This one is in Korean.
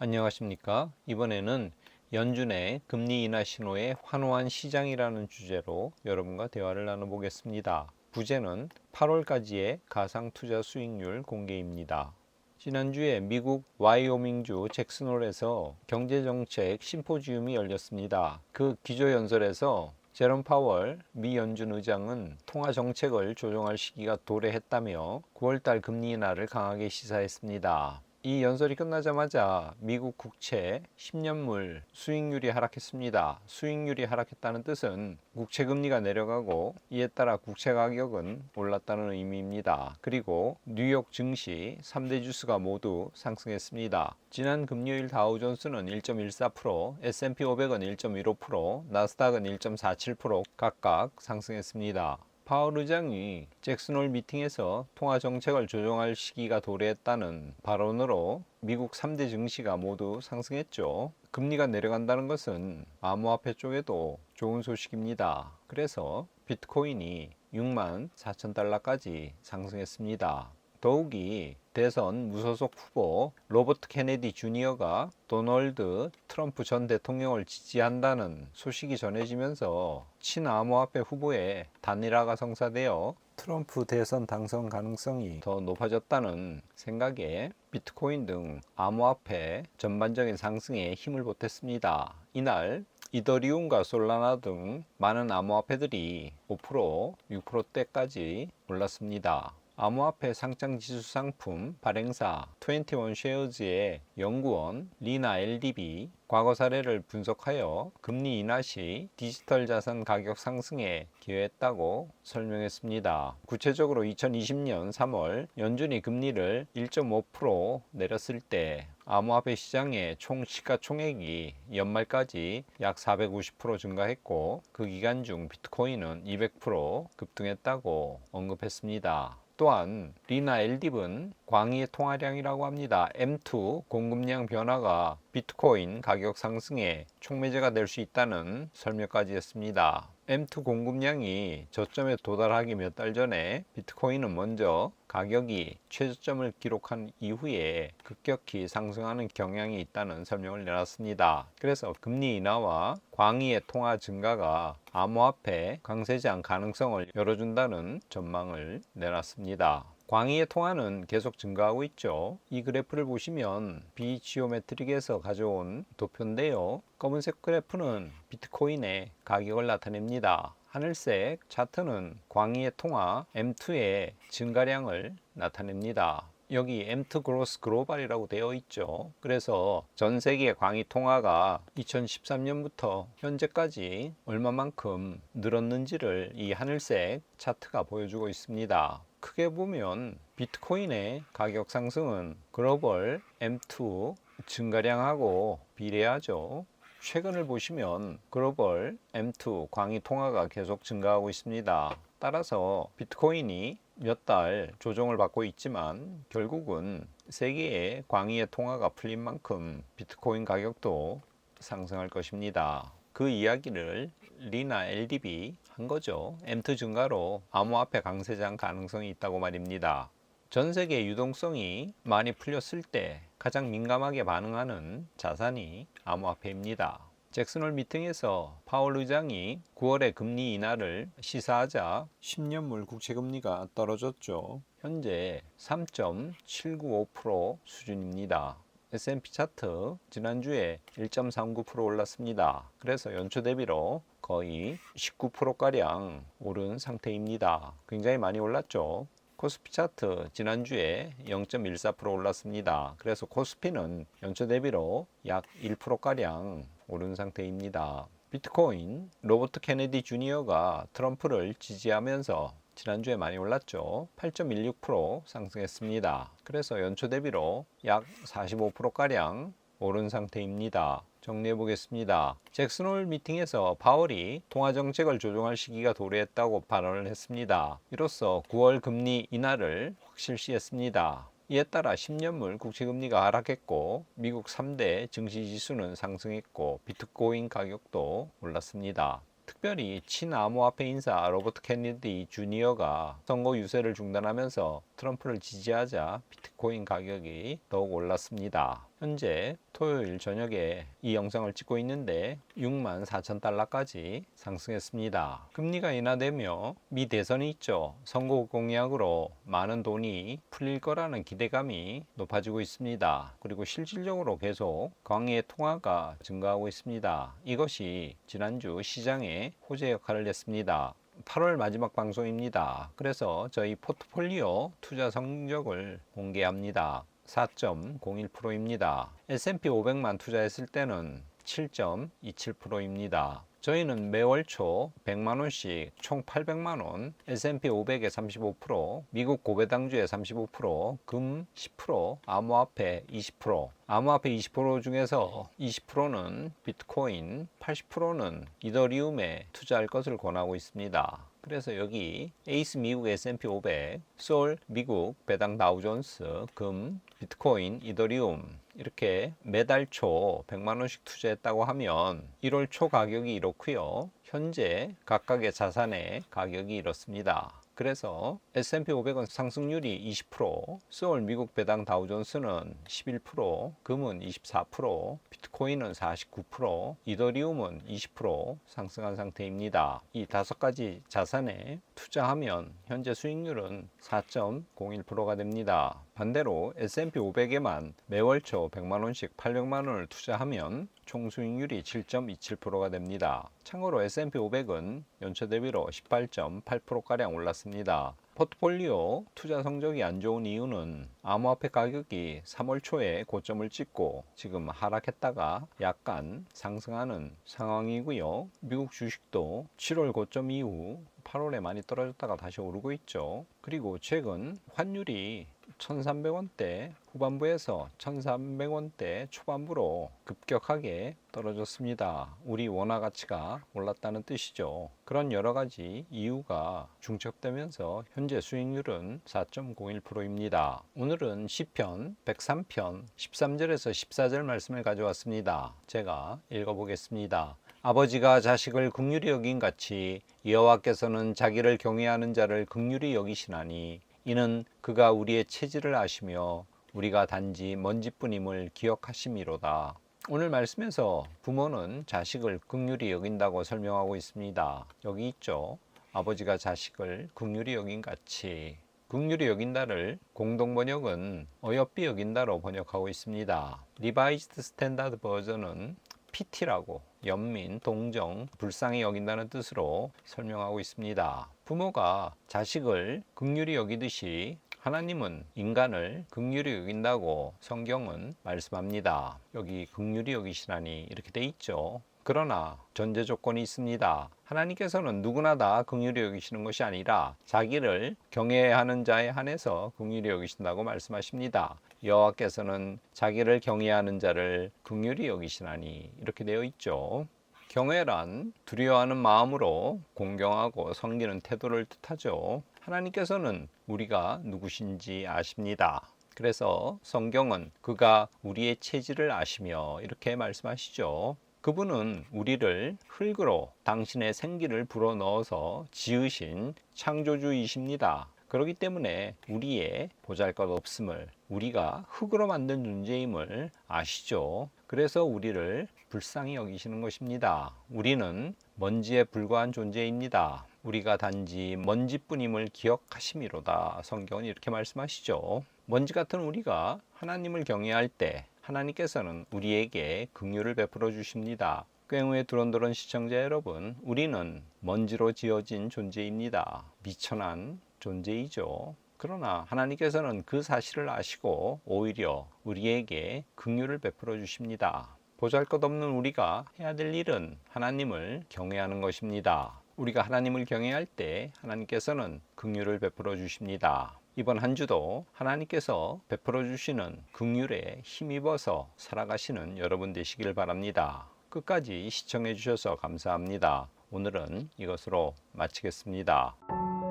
안녕하십니까? 이번에는 연준의 금리 인하 신호에 환호한 시장이라는 주제로 여러분과 대화를 나눠보겠습니다. 부제는 8월까지의 가상 투자 수익률 공개입니다. 지난주에 미국 와이오밍주 잭슨홀에서 경제정책 심포지움이 열렸습니다. 그 기조연설에서 제롬 파월 미 연준 의장은 통화 정책을 조정할 시기가 도래했다며 9월달 금리 인하를 강하게 시사했습니다. 이 연설이 끝나자마자 미국 국채 10년물 수익률이 하락했습니다. 수익률이 하락했다는 뜻은 국채 금리가 내려가고 이에 따라 국채 가격은 올랐다는 의미입니다. 그리고 뉴욕 증시 3대 지수가 모두 상승했습니다. 지난 금요일 다우존스는 1.14%, S&P 500은 1.15%, 나스닥은 1.47% 각각 상승했습니다. 파월 의장이 잭슨홀 미팅에서 통화 정책을 조정할 시기가 도래했다는 발언으로 미국 3대 증시가 모두 상승했죠. 금리가 내려간다는 것은 암호화폐 쪽에도 좋은 소식입니다. 그래서 비트코인이 64,000달러까지 상승했습니다. 더욱이 대선 무소속 후보 로버트 케네디 주니어가 도널드 트럼프 전 대통령을 지지한다는 소식이 전해지면서 친암호화폐 후보의 단일화가 성사되어 트럼프 대선 당선 가능성이 더 높아졌다는 생각에 비트코인 등 암호화폐 전반적인 상승에 힘을 보탰습니다. 이날 이더리움과 솔라나 등 많은 암호화폐들이 5%, 6%대까지 올랐습니다. 암호화폐 상장지수 상품 발행사 21쉐어즈의 연구원 리나 LDB 과거 사례를 분석하여 금리 인하 시 디지털 자산 가격 상승에 기여했다고 설명했습니다. 구체적으로 2020년 3월 연준이 금리를 1.5% 내렸을 때 암호화폐 시장의 총 시가총액이 연말까지 약 450% 증가했고 그 기간 중 비트코인은 200% 급등했다고 언급했습니다. 또한 리나 엘딥은 광의의 통화량이라고 합니다. M2 공급량 변화가 비트코인 가격 상승에 촉매제가 될 수 있다는 설명까지 했습니다. M2 공급량이 저점에 도달하기 몇 달 전에 비트코인은 먼저 가격이 최저점을 기록한 이후에 급격히 상승하는 경향이 있다는 설명을 내놨습니다. 그래서 금리 인하와 광의의 통화 증가가 암호화폐 강세장 가능성을 열어준다는 전망을 내놨습니다. 광의의 통화는 계속 증가하고 있죠. 이 그래프를 보시면 비지오메트릭에서 가져온 도표인데요. 검은색 그래프는 비트코인의 가격을 나타냅니다. 하늘색 차트는 광의의 통화 M2의 증가량을 나타냅니다. 여기 M2 그로스 글로벌이라고 되어 있죠. 그래서 전 세계 광의 통화가 2013년부터 현재까지 얼마만큼 늘었는지를 이 하늘색 차트가 보여주고 있습니다. 크게 보면 비트코인의 가격 상승은 글로벌 M2 증가량하고 비례하죠. 최근을 보시면 글로벌 M2 광의 통화가 계속 증가하고 있습니다. 따라서 비트코인이 몇 달 조정을 받고 있지만 결국은 세계의 광의의 통화가 풀린 만큼 비트코인 가격도 상승할 것입니다. 그 이야기를 리나 LDB 한 거죠. M2 증가로 암호화폐 강세장 가능성이 있다고 말입니다. 전 세계 유동성이 많이 풀렸을 때 가장 민감하게 반응하는 자산이 암호화폐입니다. 잭슨홀 미팅에서 파월 의장이 9월에 금리 인하를 시사하자 10년물 국채금리가 떨어졌죠. 현재 3.795% 수준입니다. S&P 차트 지난주에 1.39% 올랐습니다. 그래서 연초 대비로 거의 19%가량 오른 상태입니다. 굉장히 많이 올랐죠. 코스피 차트 지난주에 0.14% 올랐습니다. 그래서 코스피는 연초 대비로 약 1%가량 오른 상태입니다. 비트코인 로버트 케네디 주니어가 트럼프를 지지하면서 지난주에 많이 올랐죠. 8.16% 상승했습니다. 그래서 연초 대비로 약 45%가량 오른 상태입니다. 정리해 보겠습니다. 잭슨홀 미팅에서 파월이 통화 정책을 조정할 시기가 도래했다고 발언을 했습니다. 이로써 9월 금리 인하를 확실시했습니다. 이에 따라 10년물 국채금리가 하락했고 미국 3대 증시 지수는 상승했고 비트코인 가격도 올랐습니다. 특별히 친암호화폐 인사 로버트 케네디 주니어가 선거 유세를 중단하면서 트럼프를 지지하자 비트코인 가격이 더욱 올랐습니다. 현재 토요일 저녁에 이 영상을 찍고 있는데 64,000달러까지 상승했습니다. 금리가 인하되며 미 대선이 있죠. 선거 공약으로 많은 돈이 풀릴 거라는 기대감이 높아지고 있습니다. 그리고 실질적으로 계속 광의 통화가 증가하고 있습니다. 이것이 지난주 시장에 호재 역할을 했습니다. 8월 마지막 방송입니다. 그래서 저희 포트폴리오 투자 성적을 공개합니다. 4.01%입니다. S&P 500만 투자했을 때는 7.27%입니다. 저희는 매월 초 100만원씩 총 800만원, S&P 500에 35%, 미국 고배당주에 35%, 금 10%, 암호화폐 20%, 암호화폐 20% 중에서 20%는 비트코인, 80%는 이더리움에 투자할 것을 권하고 있습니다. 그래서 여기 에이스 미국 S&P 500, 솔 미국 배당 다우존스, 금, 비트코인, 이더리움 이렇게 매달 초 100만원씩 투자했다고 하면 1월 초 가격이 이렇고요. 현재 각각의 자산의 가격이 이렇습니다. 그래서 S&P 500은 상승률이 20%, 소울 미국 배당 다우존스는 11%, 금은 24%, 비트코인은 49%, 이더리움은 20% 상승한 상태입니다. 이 5가지 자산에 투자하면 현재 수익률은 4.01%가 됩니다. 반대로 S&P 500에만 매월 초 100만원씩 800만원을 투자하면 총 수익률이 7.27%가 됩니다. 참고로 S&P 500은 연초 대비로 18.8%가량 올랐습니다. 포트폴리오 투자 성적이 안 좋은 이유는 암호화폐 가격이 3월 초에 고점을 찍고 지금 하락했다가 약간 상승하는 상황이고요. 미국 주식도 7월 고점 이후 8월에 많이 떨어졌다가 다시 오르고 있죠. 그리고 최근 환율이 1,300원대 후반부에서 1,300원대 초반부로 급격하게 떨어졌습니다. 우리 원화 가치가 올랐다는 뜻이죠. 그런 여러 가지 이유가 중첩되면서 현재 수익률은 4.01%입니다. 오늘은 시편 103편 13절에서 14절 말씀을 가져왔습니다. 제가 읽어보겠습니다. 아버지가 자식을 긍휼히 여긴 같이 여호와께서는 자기를 경외하는 자를 긍휼히 여기시나니 이는 그가 우리의 체질을 아시며 우리가 단지 먼지뿐임을 기억하심이로다. 오늘 말씀에서 부모는 자식을 긍휼히 여긴다고 설명하고 있습니다. 여기 있죠. 아버지가 자식을 긍휼히 여긴 같이. 긍휼히 여긴다를 공동번역은 어여삐 여긴다로 번역하고 있습니다. 리바이스드 스탠다드 버전은 PT라고 연민, 동정, 불쌍히 여긴다는 뜻으로 설명하고 있습니다. 부모가 자식을 긍휼히 여기듯이 하나님은 인간을 긍휼히 여긴다고 성경은 말씀합니다. 여기 긍휼히 여기시라니 이렇게 돼 있죠. 그러나 전제 조건이 있습니다. 하나님께서는 누구나 다 긍휼히 여기시는 것이 아니라 자기를 경외하는 자에 한해서 긍휼히 여기신다고 말씀하십니다. 여호와께서는 자기를 경외하는 자를 긍휼히 여기시나니 이렇게 되어 있죠. 경외란 두려워하는 마음으로 공경하고 섬기는 태도를 뜻하죠. 하나님께서는 우리가 누구신지 아십니다. 그래서 성경은 그가 우리의 체질을 아시며 이렇게 말씀하시죠. 그분은 우리를 흙으로 당신의 생기를 불어넣어서 지으신 창조주이십니다. 그렇기 때문에 우리의 보잘것없음을, 우리가 흙으로 만든 존재임을 아시죠. 그래서 우리를 불쌍히 여기시는 것입니다. 우리는 먼지에 불과한 존재입니다. 우리가 단지 먼지뿐임을 기억하심이로다. 성경은 이렇게 말씀하시죠. 먼지 같은 우리가 하나님을 경외할 때 하나님께서는 우리에게 긍휼을 베풀어 주십니다. 꽹후의 두런두런 시청자 여러분, 우리는 먼지로 지어진 존재입니다. 미천한 존재이죠. 그러나 하나님께서는 그 사실을 아시고 오히려 우리에게 긍휼을 베풀어 주십니다. 보잘것없는 우리가 해야 될 일은 하나님을 경외하는 것입니다. 우리가 하나님을 경외할 때 하나님께서는 긍휼을 베풀어 주십니다. 이번 한 주도 하나님께서 베풀어 주시는 긍휼에 힘입어서 살아가시는 여러분 되시길 바랍니다. 끝까지 시청해 주셔서 감사합니다. 오늘은 이것으로 마치겠습니다.